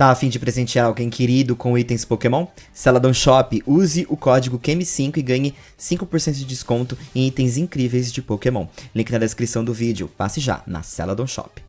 Tá a fim de presentear alguém querido com itens Pokémon? Celadon Shop, use o código QUEME5 e ganhe 5% de desconto em itens incríveis de Pokémon. Link na descrição do vídeo. Passe já na Celadon Shop.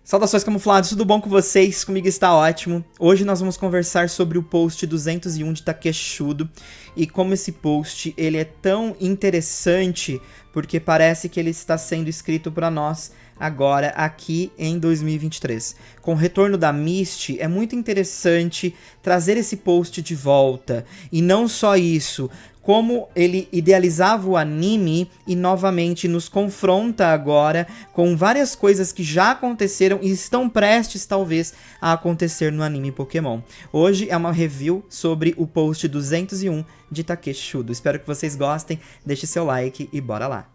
Saudações camuflados, tudo bom com vocês? Comigo está ótimo. Hoje nós vamos conversar sobre o post 201 de Takeshudo e como esse post ele é tão interessante porque parece que ele está sendo escrito para nós agora aqui em 2023. Com o retorno da Misty, é muito interessante trazer esse post de volta. E não só isso, como ele idealizava o anime e novamente nos confronta agora com várias coisas que já aconteceram e estão prestes talvez a acontecer no anime Pokémon. Hoje é uma review sobre o post 201 de Takeshudo. Espero que vocês gostem, deixe seu like e bora lá.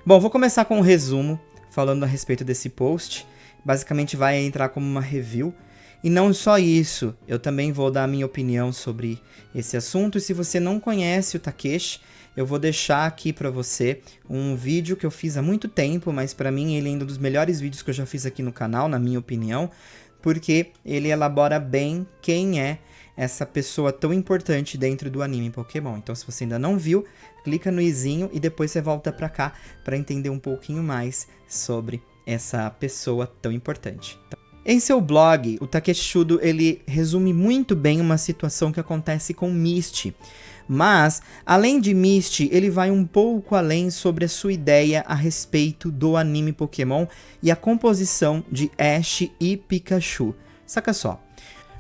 Bom, vou começar com um resumo falando a respeito desse post. Basicamente vai entrar como uma review. E não só isso, eu também vou dar a minha opinião sobre esse assunto. E se você não conhece o Takeshi, eu vou deixar aqui pra você um vídeo que eu fiz há muito tempo, mas pra mim ele é um dos melhores vídeos que eu já fiz aqui no canal, na minha opinião, porque ele elabora bem quem é essa pessoa tão importante dentro do anime Pokémon. Então se você ainda não viu, clica no izinho e depois você volta pra cá pra entender um pouquinho mais sobre essa pessoa tão importante. Em seu blog, o Takeshudo ele resume muito bem uma situação que acontece com Misty. Mas, além de Misty, ele vai um pouco além sobre a sua ideia a respeito do anime Pokémon e a composição de Ash e Pikachu. Saca só.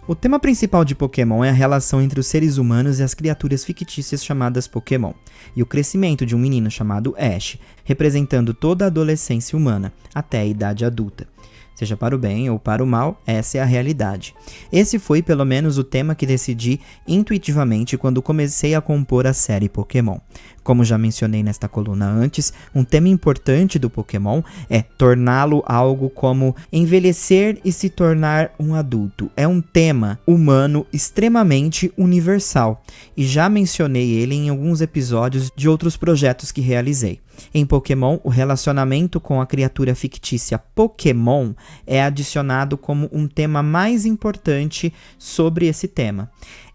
O tema principal de Pokémon é a relação entre os seres humanos e as criaturas fictícias chamadas Pokémon, e o crescimento de um menino chamado Ash, representando toda a adolescência humana, até a idade adulta. Seja para o bem ou para o mal, essa é a realidade. Esse foi pelo menos o tema que decidi intuitivamente quando comecei a compor a série Pokémon. Como já mencionei nesta coluna antes, um tema importante do Pokémon é torná-lo algo como envelhecer e se tornar um adulto. É um tema humano extremamente universal, e já mencionei ele em alguns episódios de outros projetos que realizei. Em Pokémon, o relacionamento com a criatura fictícia Pokémon é adicionado como um tema mais importante sobre esse tema.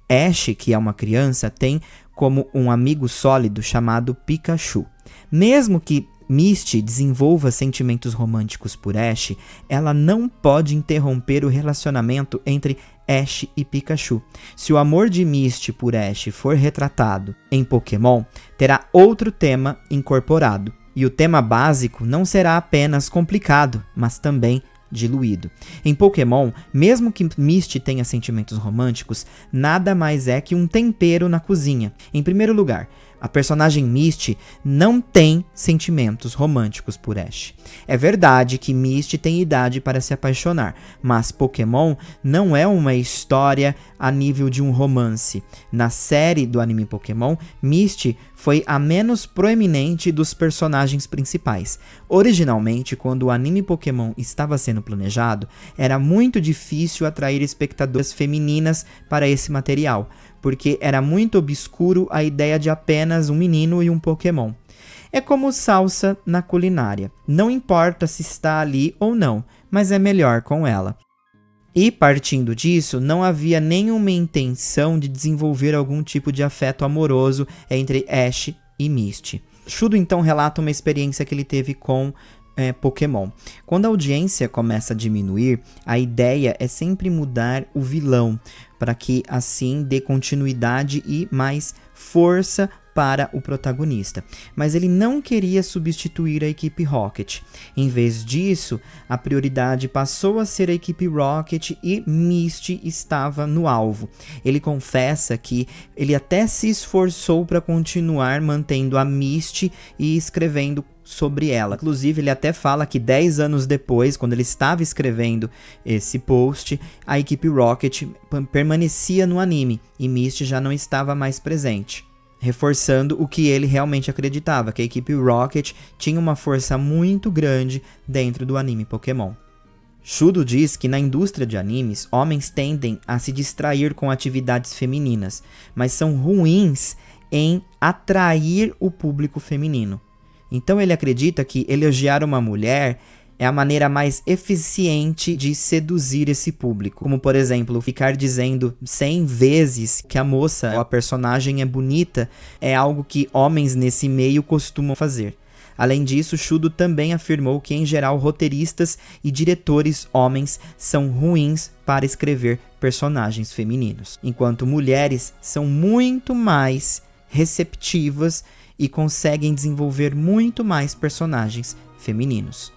Ash, que é uma criança, tem como um amigo sólido chamado Pikachu. Mesmo que Misty desenvolva sentimentos românticos por Ash, ela não pode interromper o relacionamento entre Ash e Pikachu. Se o amor de Misty por Ash for retratado em Pokémon, terá outro tema incorporado. E o tema básico não será apenas complicado, mas também diluído. Em Pokémon, mesmo que Misty tenha sentimentos românticos, nada mais é que um tempero na cozinha. Em primeiro lugar, a personagem Misty não tem sentimentos românticos por Ash. É verdade que Misty tem idade para se apaixonar, mas Pokémon não é uma história a nível de um romance. Na série do anime Pokémon, Misty foi a menos proeminente dos personagens principais. Originalmente, quando o anime Pokémon estava sendo planejado, era muito difícil atrair espectadoras femininas para esse material, porque era muito obscuro a ideia de apenas um menino e um Pokémon. É como salsa na culinária. Não importa se está ali ou não, mas é melhor com ela. E, partindo disso, não havia nenhuma intenção de desenvolver algum tipo de afeto amoroso entre Ash e Misty. Shudo então relata uma experiência que ele teve com Pokémon. Quando a audiência começa a diminuir, a ideia é sempre mudar o vilão, para que assim dê continuidade e mais força para o protagonista. Mas ele não queria substituir a equipe Rocket. Em vez disso, a prioridade passou a ser a equipe Rocket e Misty estava no alvo. Ele confessa que ele até se esforçou para continuar mantendo a Misty e escrevendo sobre ela. Inclusive, ele até fala que 10 anos depois, quando ele estava escrevendo esse post, a equipe Rocket permanecia no anime e Misty já não estava mais presente, reforçando o que ele realmente acreditava, que a equipe Rocket tinha uma força muito grande dentro do anime Pokémon. Shudo diz que na indústria de animes, homens tendem a se distrair com atividades femininas, mas são ruins em atrair o público feminino. Então ele acredita que elogiar uma mulher é a maneira mais eficiente de seduzir esse público. Como, por exemplo, ficar dizendo 100 vezes que a moça ou a personagem é bonita é algo que homens nesse meio costumam fazer. Além disso, Shudo também afirmou que, em geral, roteiristas e diretores homens são ruins para escrever personagens femininos, enquanto mulheres são muito mais receptivas e conseguem desenvolver muito mais personagens femininos.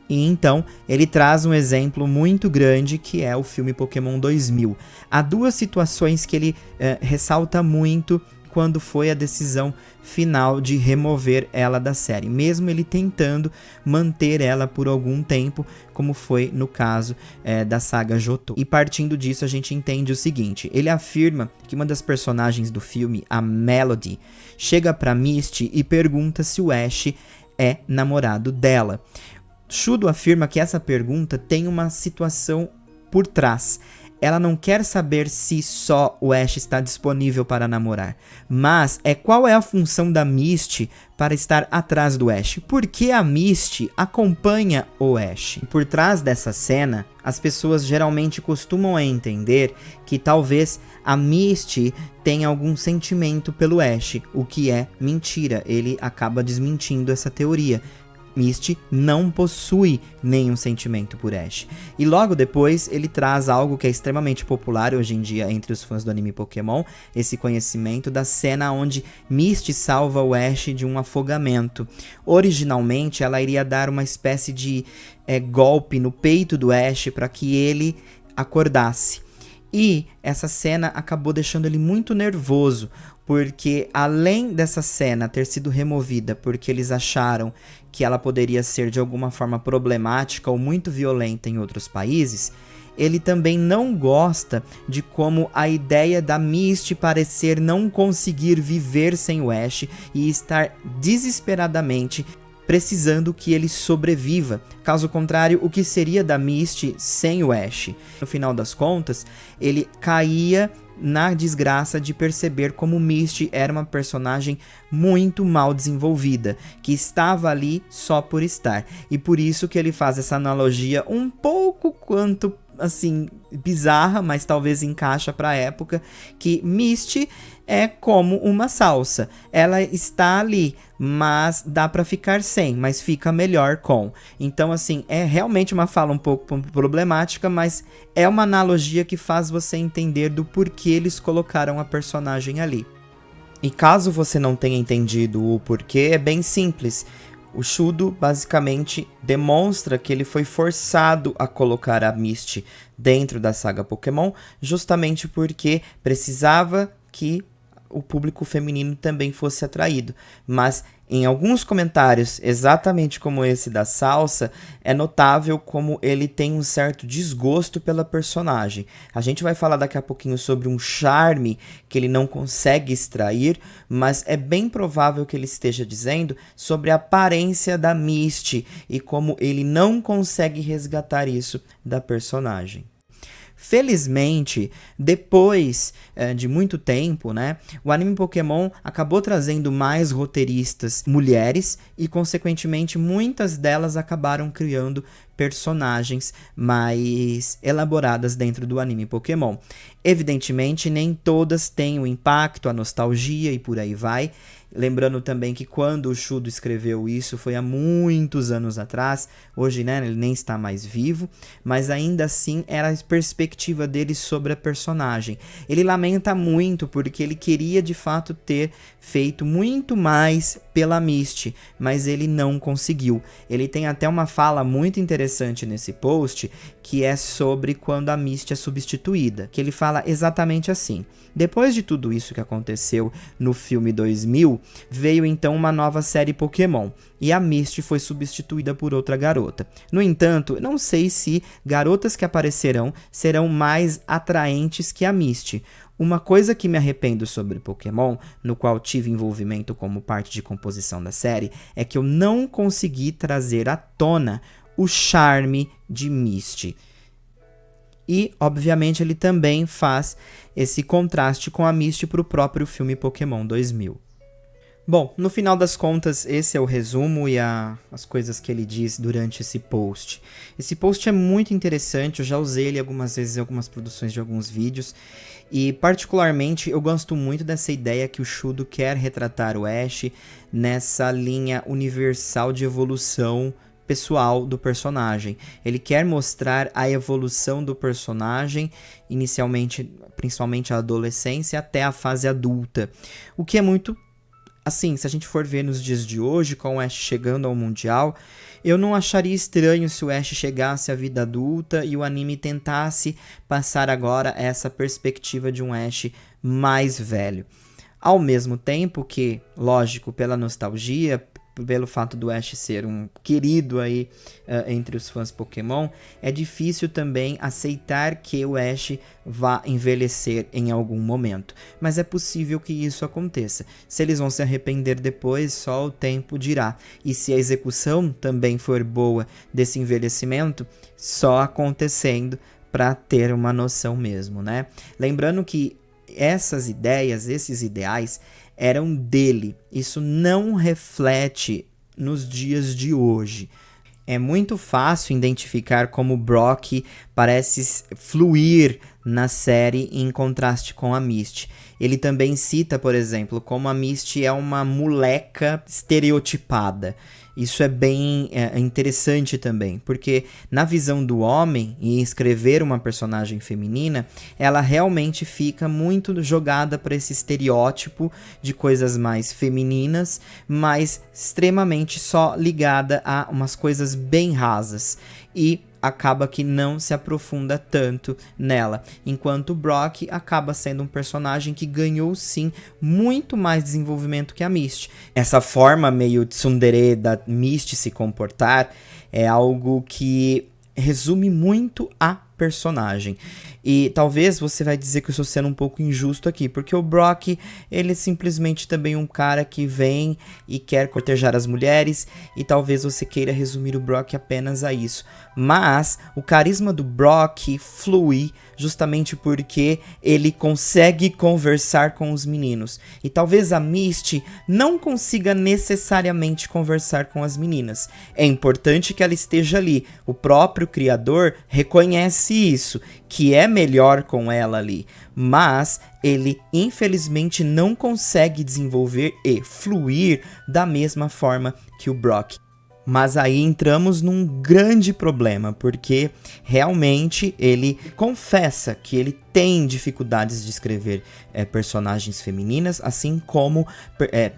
E então, ele traz um exemplo muito grande que é o filme Pokémon 2000. Há duas situações que ele ressalta muito quando foi a decisão final de remover ela da série, mesmo ele tentando manter ela por algum tempo, como foi no caso da saga Johto. E partindo disso, a gente entende o seguinte: ele afirma que uma das personagens do filme, a Melody, chega pra Misty e pergunta se o Ash é namorado dela. Shudo afirma que essa pergunta tem uma situação por trás. Ela não quer saber se só o Ash está disponível para namorar, mas qual é a função da Misty para estar atrás do Ash. Porque a Misty acompanha o Ash. Por trás dessa cena, as pessoas geralmente costumam entender que talvez a Misty tenha algum sentimento pelo Ash, o que é mentira. Ele acaba desmentindo essa teoria. Misty não possui nenhum sentimento por Ash. E logo depois ele traz algo que é extremamente popular hoje em dia entre os fãs do anime Pokémon, esse conhecimento da cena onde Misty salva o Ash de um afogamento. Originalmente ela iria dar uma espécie de golpe no peito do Ash para que ele acordasse. E essa cena acabou deixando ele muito nervoso, porque além dessa cena ter sido removida porque eles acharam que ela poderia ser de alguma forma problemática ou muito violenta em outros países, ele também não gosta de como a ideia da Misty parecer não conseguir viver sem o Ash e estar desesperadamente precisando que ele sobreviva. Caso contrário, o que seria da Misty sem o Ash? No final das contas, ele caía na desgraça de perceber como Misty era uma personagem muito mal desenvolvida, que estava ali só por estar. E por isso que ele faz essa analogia um pouco quanto assim bizarra, mas talvez encaixa para a época, que Misty é como uma salsa. Ela está ali, mas dá para ficar sem, mas fica melhor com. Então assim, é realmente uma fala um pouco problemática, mas é uma analogia que faz você entender do porquê eles colocaram a personagem ali. E caso você não tenha entendido o porquê, é bem simples. O Shudo basicamente demonstra que ele foi forçado a colocar a Misty dentro da saga Pokémon, justamente porque precisava que o público feminino também fosse atraído. Mas em alguns comentários, exatamente como esse da salsa, é notável como ele tem um certo desgosto pela personagem. A gente vai falar daqui a pouquinho sobre um charme que ele não consegue extrair, mas é bem provável que ele esteja dizendo sobre a aparência da Misty e como ele não consegue resgatar isso da personagem. Felizmente, depois de muito tempo, né, o anime Pokémon acabou trazendo mais roteiristas mulheres e, consequentemente, muitas delas acabaram criando personagens mais elaboradas dentro do anime Pokémon. Evidentemente, nem todas têm o impacto, a nostalgia e por aí vai. Lembrando também que quando o Shudo escreveu isso foi há muitos anos atrás. Hoje, né, ele nem está mais vivo, mas ainda assim era a perspectiva dele sobre a personagem. Ele lamenta muito porque ele queria de fato ter feito muito mais pela Misty, mas ele não conseguiu. Ele tem até uma fala muito interessante nesse post, que é sobre quando a Misty é substituída, que ele fala exatamente assim: depois de tudo isso que aconteceu no filme 2000, veio então uma nova série Pokémon, e a Misty foi substituída por outra garota. No entanto, não sei se garotas que aparecerão serão mais atraentes que a Misty. Uma coisa que me arrependo sobre Pokémon, no qual tive envolvimento como parte de composição da série, é que eu não consegui trazer à tona o charme de Misty. E, obviamente, ele também faz esse contraste com a Misty para o próprio filme Pokémon 2000. Bom, no final das contas, esse é o resumo e as coisas que ele diz durante esse post. Esse post é muito interessante, eu já usei ele algumas vezes em algumas produções de alguns vídeos, e particularmente eu gosto muito dessa ideia que o Shudo quer retratar o Ash nessa linha universal de evolução pessoal do personagem. Ele quer mostrar a evolução do personagem, inicialmente, principalmente a adolescência, até a fase adulta, o que é muito assim, se a gente for ver nos dias de hoje, com o Ash chegando ao Mundial, eu não acharia estranho se o Ash chegasse à vida adulta e o anime tentasse passar agora essa perspectiva de um Ash mais velho. Ao mesmo tempo que, lógico, pela nostalgia, pelo fato do Ash ser um querido aí entre os fãs Pokémon, é difícil também aceitar que o Ash vá envelhecer em algum momento. Mas é possível que isso aconteça. Se eles vão se arrepender depois, só o tempo dirá. E se a execução também for boa desse envelhecimento, só acontecendo para ter uma noção mesmo, né? Lembrando que essas ideias, esses ideais, eram dele. Isso não reflete nos dias de hoje. É muito fácil identificar como Brock parece fluir na série em contraste com a Misty. Ele também cita, por exemplo, como a Misty é uma moleca estereotipada. Isso é bem interessante também, porque na visão do homem, em escrever uma personagem feminina, ela realmente fica muito jogada para esse estereótipo de coisas mais femininas, mas extremamente só ligada a umas coisas bem rasas. E acaba que não se aprofunda tanto nela, enquanto o Brock acaba sendo um personagem que ganhou sim muito mais desenvolvimento que a Misty. Essa forma meio tsundere da Misty se comportar é algo que resume muito a personagem. E talvez você vai dizer que eu estou sendo um pouco injusto aqui, porque o Brock, ele é simplesmente também um cara que vem e quer cortejar as mulheres, e talvez você queira resumir o Brock apenas a isso. Mas o carisma do Brock flui justamente porque ele consegue conversar com os meninos. E talvez a Misty não consiga necessariamente conversar com as meninas. É importante que ela esteja ali. O próprio criador reconhece isso, que é melhor com ela ali, mas ele infelizmente não consegue desenvolver e fluir da mesma forma que o Brock. Mas aí entramos num grande problema, porque realmente ele confessa que ele tem dificuldades de escrever personagens femininas, assim como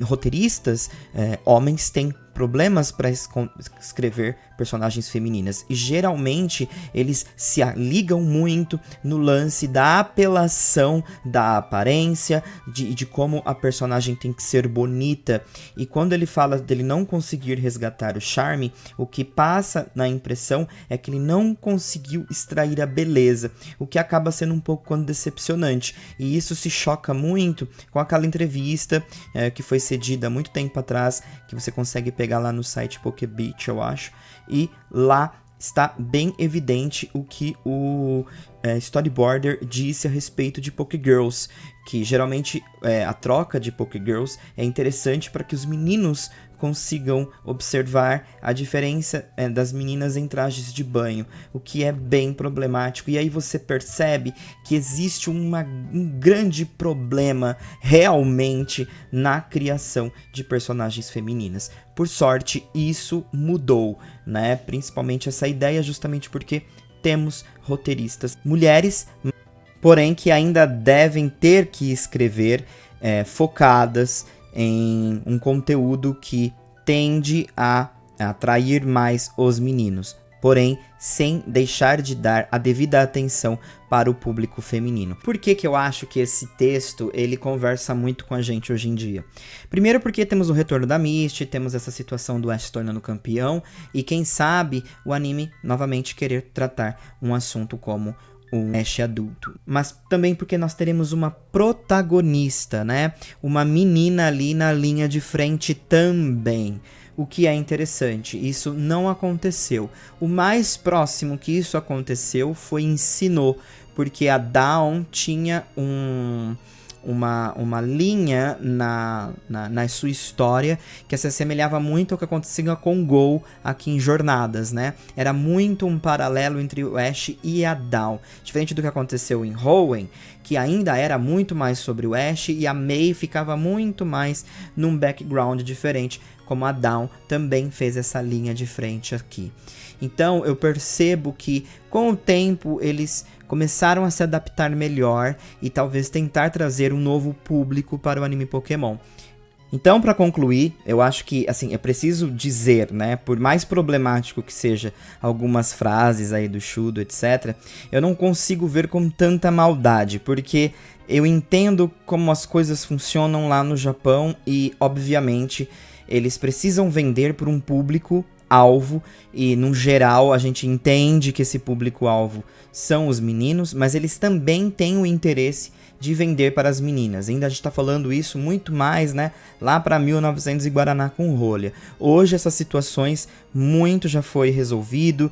roteiristas homens têm problemas para escrever personagens femininas. E geralmente eles se ligam muito no lance da apelação da aparência, de como a personagem tem que ser bonita. E quando ele fala dele não conseguir resgatar o charme, o que passa na impressão é que ele não conseguiu extrair a beleza, o que acaba sendo um pouco decepcionante. E isso se choca muito com aquela entrevista que foi cedida há muito tempo atrás, que você consegue pegar lá no site PokéBeat, eu acho, e lá está bem evidente o que o storyboarder disse a respeito de Pokégirls, que geralmente a troca de Pokégirls é interessante para que os meninos consigam observar a diferença das meninas em trajes de banho, o que é bem problemático. E aí você percebe que existe um grande problema realmente na criação de personagens femininas. Por sorte, isso mudou, né? Principalmente essa ideia, justamente porque temos roteiristas mulheres, porém que ainda devem ter que escrever focadas em um conteúdo que tende a atrair mais os meninos, porém sem deixar de dar a devida atenção para o público feminino. Por que eu acho que esse texto ele conversa muito com a gente hoje em dia? Primeiro porque temos o retorno da Misty, temos essa situação do Ash se tornando campeão, e quem sabe o anime novamente querer tratar um assunto como o Ash adulto. Mas também porque nós teremos uma protagonista, né? Uma menina ali na linha de frente também. O que é interessante, isso não aconteceu. O mais próximo que isso aconteceu foi em Sinnoh, porque a Dawn tinha uma linha na sua história que se assemelhava muito ao que acontecia com Gol aqui em Jornadas, né? Era muito um paralelo entre o Ash e a Dawn. Diferente do que aconteceu em Hoenn, que ainda era muito mais sobre o Ash, e a Mei ficava muito mais num background diferente, como a Dawn também fez essa linha de frente aqui. Então eu percebo que com o tempo eles começaram a se adaptar melhor e talvez tentar trazer um novo público para o anime Pokémon. Então, para concluir, eu acho que, assim, é preciso dizer, né, por mais problemático que seja algumas frases aí do Shudo, etc., eu não consigo ver com tanta maldade, porque eu entendo como as coisas funcionam lá no Japão e, obviamente, eles precisam vender para um público-alvo e, no geral, a gente entende que esse público-alvo são os meninos, mas eles também têm o interesse de vender para as meninas. Ainda a gente está falando isso muito mais, né, lá para 1900 e Guaraná com rolha. Hoje essas situações muito já foi resolvido.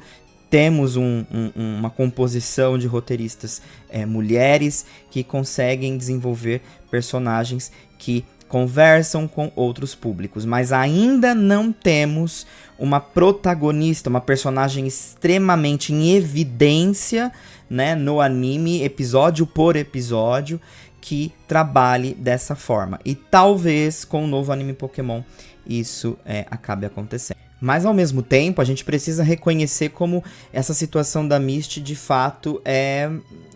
Temos uma composição de roteiristas mulheres que conseguem desenvolver personagens que conversam com outros públicos, mas ainda não temos uma protagonista, uma personagem extremamente em evidência, né, no anime, episódio por episódio, que trabalhe dessa forma. E talvez com o novo anime Pokémon isso acabe acontecendo. Mas ao mesmo tempo, a gente precisa reconhecer como essa situação da Misty de fato é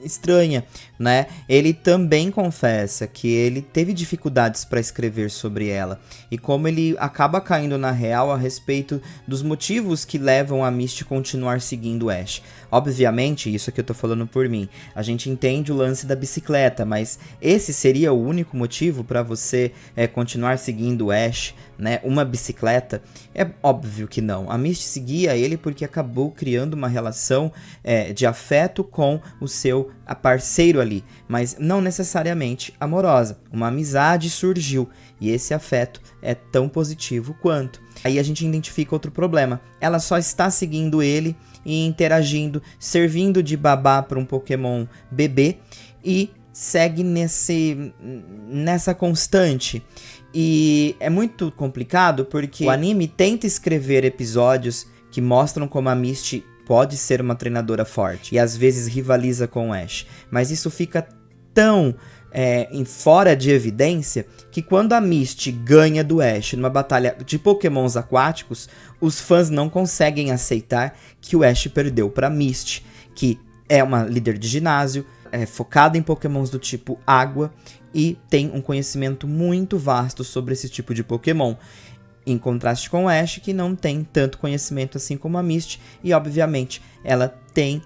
estranha, né? Ele também confessa que ele teve dificuldades para escrever sobre ela e como ele acaba caindo na real a respeito dos motivos que levam a Misty continuar seguindo Ash. Obviamente, isso aqui eu tô falando por mim, a gente entende o lance da bicicleta, mas esse seria o único motivo para você continuar seguindo Ash, né? Uma bicicleta? É óbvio que não. A Misty seguia ele porque acabou criando uma relação de afeto com o seu parceiro ali, mas não necessariamente amorosa. Uma amizade surgiu e esse afeto é tão positivo quanto. Aí a gente identifica outro problema. Ela só está seguindo ele e interagindo, servindo de babá para um Pokémon bebê e segue nessa constante. E é muito complicado porque o anime tenta escrever episódios que mostram como a Misty pode ser uma treinadora forte e às vezes rivaliza com o Ash, mas isso fica tão fora de evidência que quando a Misty ganha do Ash numa batalha de Pokémons aquáticos, os fãs não conseguem aceitar que o Ash perdeu para Misty, que é uma líder de ginásio, é focada em Pokémons do tipo água e tem um conhecimento muito vasto sobre esse tipo de Pokémon. Em contraste com o Ash, que não tem tanto conhecimento assim como a Misty, e obviamente ela tem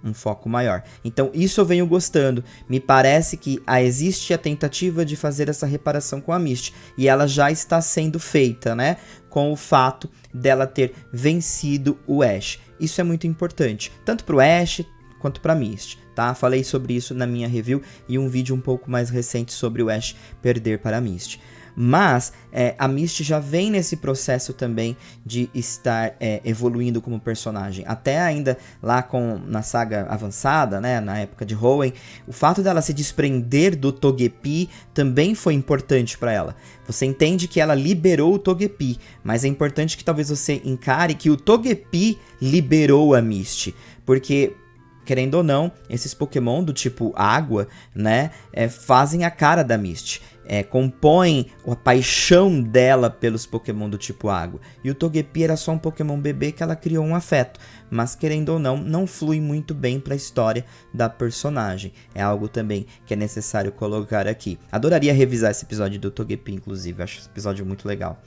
um foco maior. Então isso eu venho gostando. Me parece que existe a tentativa de fazer essa reparação com a Misty, e ela já está sendo feita, né? Com o fato dela ter vencido o Ash. Isso é muito importante, tanto para o Ash quanto para a Misty, tá? Falei sobre isso na minha review e um vídeo um pouco mais recente sobre o Ash perder para a Misty. Mas a Misty já vem nesse processo também de estar evoluindo como personagem. Até ainda lá na saga avançada, né, na época de Hoenn, o fato dela se desprender do Togepi também foi importante para ela. Você entende que ela liberou o Togepi, mas é importante que talvez você encare que o Togepi liberou a Misty. Porque, querendo ou não, esses Pokémon do tipo água, né, fazem a cara da Misty. Compõem a paixão dela pelos Pokémon do tipo água. E o Togepi era só um Pokémon bebê que ela criou um afeto. Mas, querendo ou não, não flui muito bem para a história da personagem. É algo também que é necessário colocar aqui. Adoraria revisar esse episódio do Togepi, inclusive. Acho esse episódio muito legal.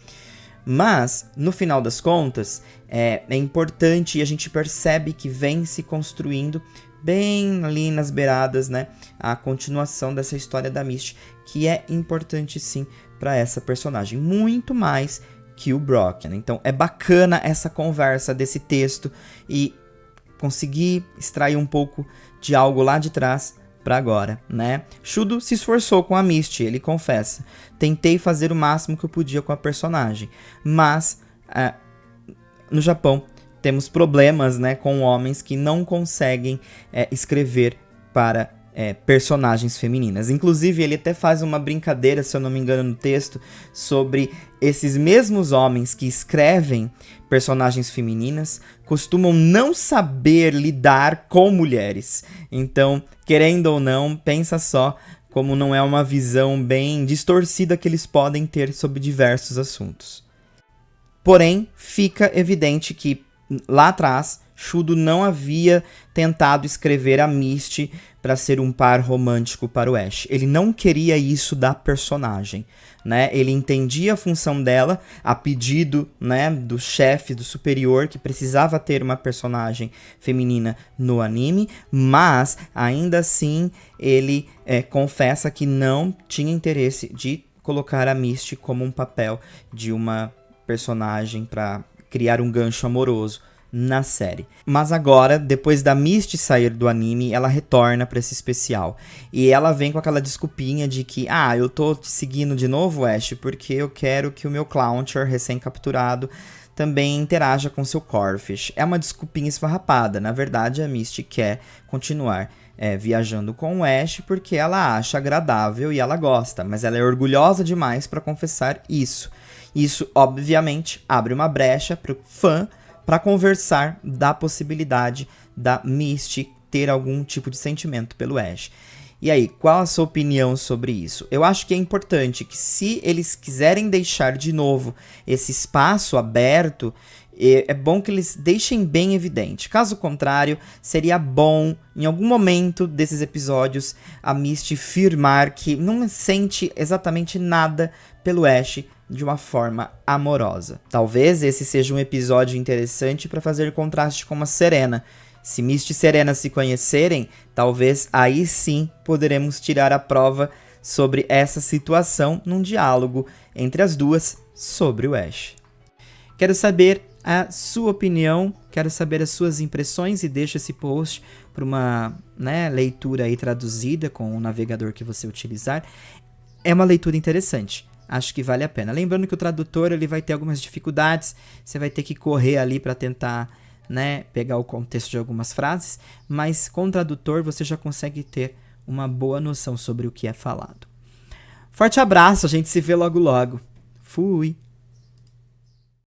Mas, no final das contas, é importante e a gente percebe que vem se construindo bem ali nas beiradas, né, a continuação dessa história da Misty, que é importante sim para essa personagem, muito mais que o Brock, né? Então é bacana essa conversa desse texto e conseguir extrair um pouco de algo lá de trás para agora, né? Shudo se esforçou com a Misty, ele confessa. Tentei fazer o máximo que eu podia com a personagem, mas no Japão temos problemas, né, com homens que não conseguem escrever para personagens femininas. Inclusive, ele até faz uma brincadeira, se eu não me engano, no texto, sobre esses mesmos homens que escrevem personagens femininas costumam não saber lidar com mulheres. Então, querendo ou não, pensa só como não é uma visão bem distorcida que eles podem ter sobre diversos assuntos. Porém, fica evidente que lá atrás, Shudo não havia tentado escrever a Misty para ser um par romântico para o Ash. Ele não queria isso da personagem, né? Ele entendia a função dela, a pedido, né, do chefe, do superior, que precisava ter uma personagem feminina no anime, mas ainda assim ele confessa que não tinha interesse de colocar a Misty como um papel de uma personagem para criar um gancho amoroso na série. Mas agora, depois da Misty sair do anime, ela retorna pra esse especial. E ela vem com aquela desculpinha de que, eu tô te seguindo de novo, Ash, porque eu quero que o meu Clauncher, recém-capturado, também interaja com seu Corphish. É uma desculpinha esfarrapada. Na verdade, a Misty quer continuar viajando com o Ash porque ela acha agradável e ela gosta, mas ela é orgulhosa demais pra confessar isso. Isso, obviamente, abre uma brecha pro fã para conversar da possibilidade da Misty ter algum tipo de sentimento pelo Ash. E aí, qual a sua opinião sobre isso? Eu acho que é importante que, se eles quiserem deixar de novo esse espaço aberto, é bom que eles deixem bem evidente. Caso contrário, seria bom, em algum momento desses episódios, a Misty firmar que não sente exatamente nada pelo Ash de uma forma amorosa. Talvez esse seja um episódio interessante para fazer contraste com a Serena. Se Misty e Serena se conhecerem, talvez aí sim poderemos tirar a prova sobre essa situação num diálogo entre as duas sobre o Ash. Quero saber a sua opinião, quero saber as suas impressões e deixo esse post para uma leitura aí traduzida com o navegador que você utilizar. É uma leitura interessante. Acho que vale a pena. Lembrando que o tradutor ele vai ter algumas dificuldades, você vai ter que correr ali para tentar pegar o contexto de algumas frases, mas com o tradutor você já consegue ter uma boa noção sobre o que é falado. Forte abraço, a gente se vê logo logo. Fui!